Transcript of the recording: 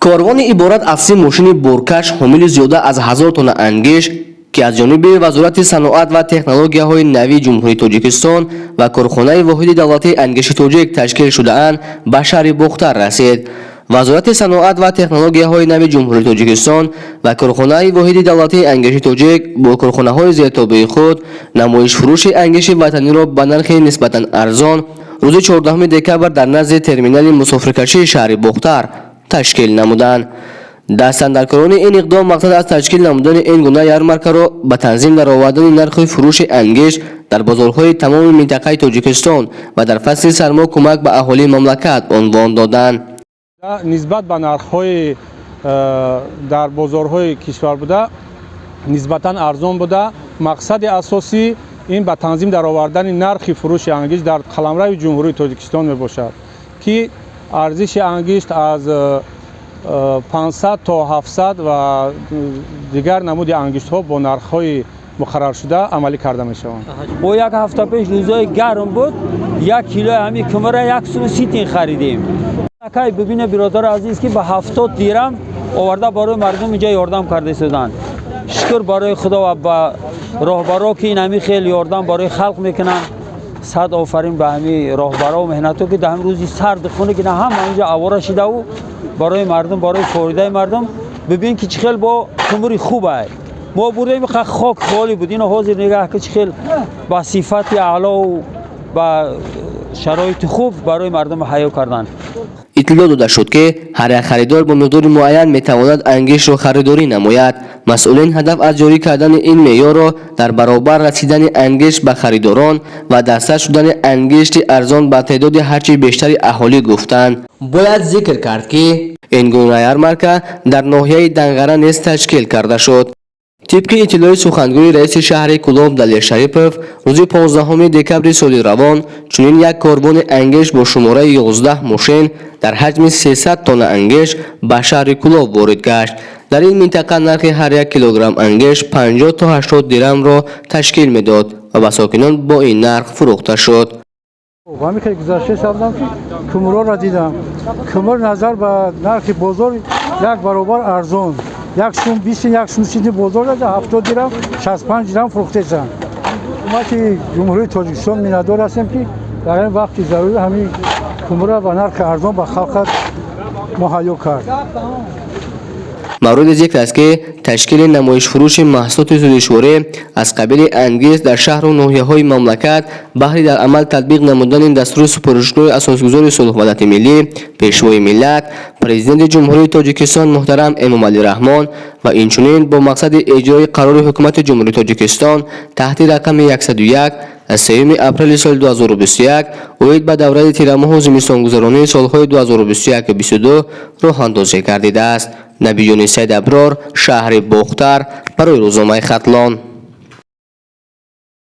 کاروان عبارت از 3 ماشین بارکش حامل زیاده از 1000 تن انگشت که از جانب وزارت صنعت و تکنولوژی‌های نوی جمهوری تاجیکستان و کارخانه واحد دولتی انگشت تاجیک تشکیل شده اند به شهر بختر رسید. وزارت صنعت و تکنولوژی‌های نوی جمهوری تاجیکستان و کارخانه واحد دولتی انگشت تاجیک با کارخانه‌های زیرتابع خود نمایش فروش انگشت وطنی را به نرخ نسبتاً ارزان روز 14 دکبر در نزد ترمینال مسافرکشی شهر بختر تشکیل نمودند. دستاندرکاران این اقدام مقصد از تشکیل نمودن این گونه یارمارکه را به تنظیم در آوردن نرخ فروش انگشت در بازارهای تمام منطقه تاجیکستان و در فصل سرما کمک به اهالی مملکت عنوان دادند. نسبت به نرخ‌های در بازارهای کشور بوده نسبتاً ارزان بوده. مقصد اساسی این به تنظیم در آوردن نرخ فروش انگشت در قلمرو جمهوری تاجیکستان می باشد که ارزش انگشت از 500 تا 700 و دیگر نمود انگشت ها با نرخ های مقرر شده عملی کرده می شوند. با یک هفته پیش روزای گرم بود 1 کیلو همین کمره 130 تین خریدیم. اگه ببینه برادر عزیز که به 70 دیرم آورده برای مردم اینجا یاردم کرده شدن. شکر برای خدا و با راهبرا که این همی خیلی یاردم برای خلق میکنن. صد آفرین به همین راهبرا و مهنتو که در روزی سرد خونه که نه هم اینجا آواره شده و برای مردم برای فایده مردم ببین که چخیل با کمری خوبه. ما بودیم خاک خالی بود اینا حاضر نگاه که چخیل با صفات اعلا و با شرایط خوب برای مردم حیا کردن. اطلاع داده شد که هر یک خریدار با مقدار معین میتواند انگشت را خریداری نماید. مسئولین هدف از جاری کردن این معیار را در برابر رسیدن انگشت به خریداران و دسترس شدن انگشت ارزان به تعداد هرچی بیشتری اهالی گفتند. باید ذکر کرد که این گونه یارمارکه در ناحیه دنگره نیز تشکیل کرده شد. طبق اطلاع سخنگوی رئیس شهر کلاب دلیر شریپوف روز 15 دکبر سال روان چنین یک کاروان انگشت با شماره 11 ماشین در حجم 300 تن انگشت به شهر کلاب وارد گشت. در این منطقه نرخ هر 1 کیلوگرم انگشت 50 تا 80 درم را تشکیل میداد و به ساکنان با این نرخ فروخته شد. همین که گذشته سالم که کمرها را دیدم، کمر نظر به نرخ بازار یک برابر ارزان، یک سوم 20 یک سوم 30 بازار را 70 درم 65 درم فروخته شدند. ما که جمهوری تاجیکستان میندار هستیم که در این وقت ضروری همین کمر را به نرخ ارزان به خلق مهیا کرد. مورد ذکر است که تشکیل نمایش فروش محصولات سودشوری از قبیل انگشت در شهر و ناحیه‌های مملکت بهره در عمل تطبیق نمودن دستور سپارشگاه اساسگزار صلح وحدت ملی پیشوای ملت پرزیدنت جمهوری تاجیکستان محترم امام علی رحمان و اینچنین با مقصد اجرای قرار حکومت جمهوری تاجیکستان تحت رقم 101 از 3 اپریل سال 2021 اوید به دوره تیرماه و زمستانگذرانی سالهای 2021 و 22 راه اندازی گردیده است. نبیون سید ابرار، شهر بختر، برای روزنامه خطلان.